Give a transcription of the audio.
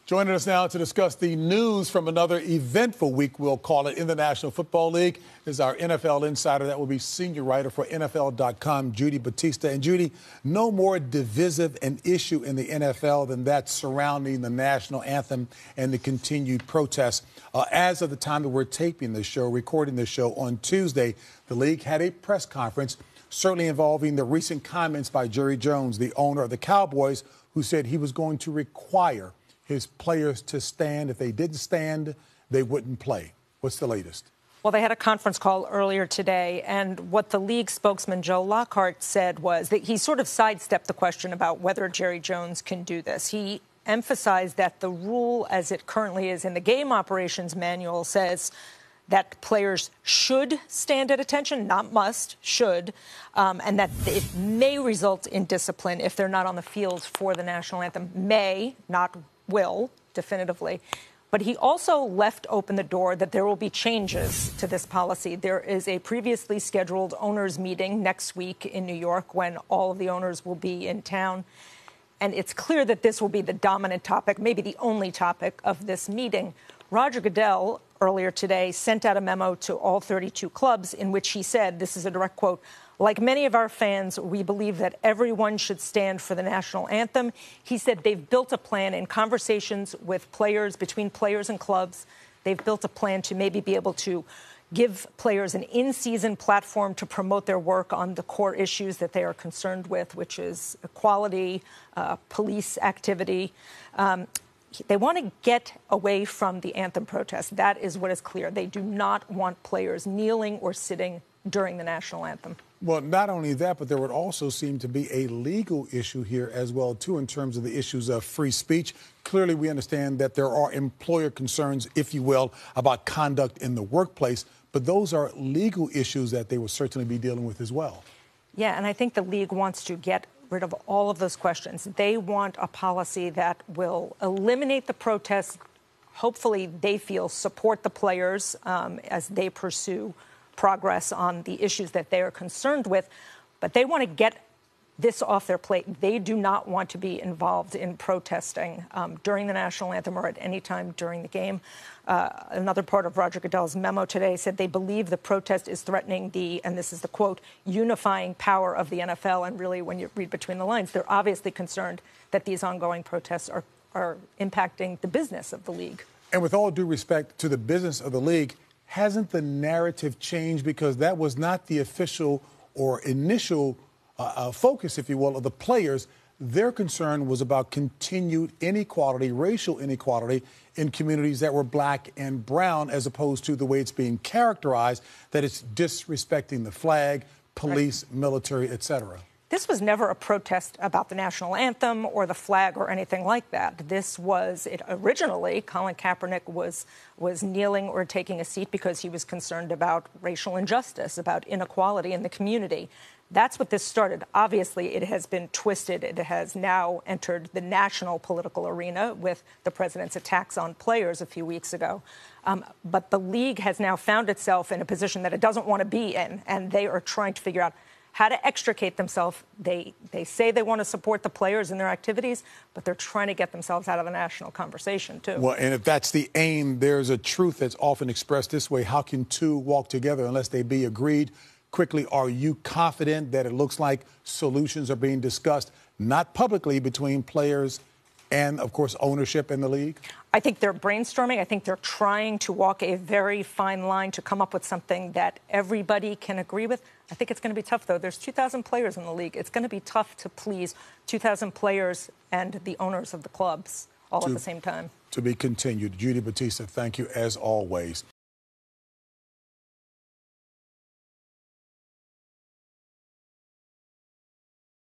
Joining us now to discuss the news from another eventful week, we'll call it, in the National Football League, is our NFL insider. That will be senior writer for NFL.com, Judy Battista. And Judy, no more divisive an issue in the NFL than that surrounding the national anthem and the continued protests. As of the time that we're taping this show, recording this show on Tuesday, the league had a press conference, certainly involving the recent comments by Jerry Jones, the owner of the Cowboys, who said he was going to require his players to stand. If they didn't stand, they wouldn't play. What's the latest? Well, they had a conference call earlier today, and what the league spokesman Joe Lockhart said was that he sort of sidestepped the question about whether Jerry Jones can do this. He emphasized that the rule as it currently is in the game operations manual says that players should stand at attention, not must, should, and that it may result in discipline if they're not on the field for the national anthem. May, not will, definitively. But he also left open the door that there will be changes to this policy. There is a previously scheduled owners meeting next week in New York when all of the owners will be in town. And it's clear that this will be the dominant topic, maybe the only topic of this meeting. Roger Goodell earlier today sent out a memo to all 32 clubs in which he said, this is a direct quote, "Like many of our fans, we believe that everyone should stand for the national anthem." He said they've built a plan in conversations with players, between players and clubs. They've built a plan to maybe be able to give players an in-season platform to promote their work on the core issues that they are concerned with, which is equality, police activity. They want to get away from the anthem protest. That is what is clear. They do not want players kneeling or sitting during the national anthem. Well, not only that, but there would also seem to be a legal issue here as well, too, in terms of the issues of free speech. Clearly, we understand that there are employer concerns, if you will, about conduct in the workplace, but those are legal issues that they will certainly be dealing with as well. Yeah, and I think the league wants to get rid of all of those questions. They want a policy that will eliminate the protests. Hopefully, they feel support the players as they pursue progress on the issues that they are concerned with, but they want to get this off their plate. They do not want to be involved in protesting during the national anthem or at any time during the game. Another part of Roger Goodell's memo today said they believe the protest is threatening the, and this is the quote, unifying power of the NFL. And really, when you read between the lines, they're obviously concerned that these ongoing protests are impacting the business of the league. And with all due respect to the business of the league, hasn't the narrative changed? Because that was not the official or initial focus, if you will, of the players. Their concern was about continued inequality, racial inequality in communities that were black and brown, as opposed to the way it's being characterized, that it's disrespecting the flag, police, right, military, etc. This was never a protest about the national anthem or the flag or anything like that. This was it originally. Colin Kaepernick was kneeling or taking a seat because he was concerned about racial injustice, about inequality in the community. That's what this started. Obviously, it has been twisted. It has now entered the national political arena with the president's attacks on players a few weeks ago. But the league has now found itself in a position that it doesn't want to be in, and they are trying to figure out how to extricate themselves. They say they want to support the players in their activities, but they're trying to get themselves out of the national conversation, too. Well, and if that's the aim, there's a truth that's often expressed this way. How can two walk together unless they be agreed? Quickly, are you confident that it looks like solutions are being discussed, not publicly, between players and, of course, ownership in the league? I think they're brainstorming. I think they're trying to walk a very fine line to come up with something that everybody can agree with. I think it's going to be tough, though. There's 2,000 players in the league. It's going to be tough to please 2,000 players and the owners of the clubs all at the same time. To be continued. Judy Battista, thank you as always.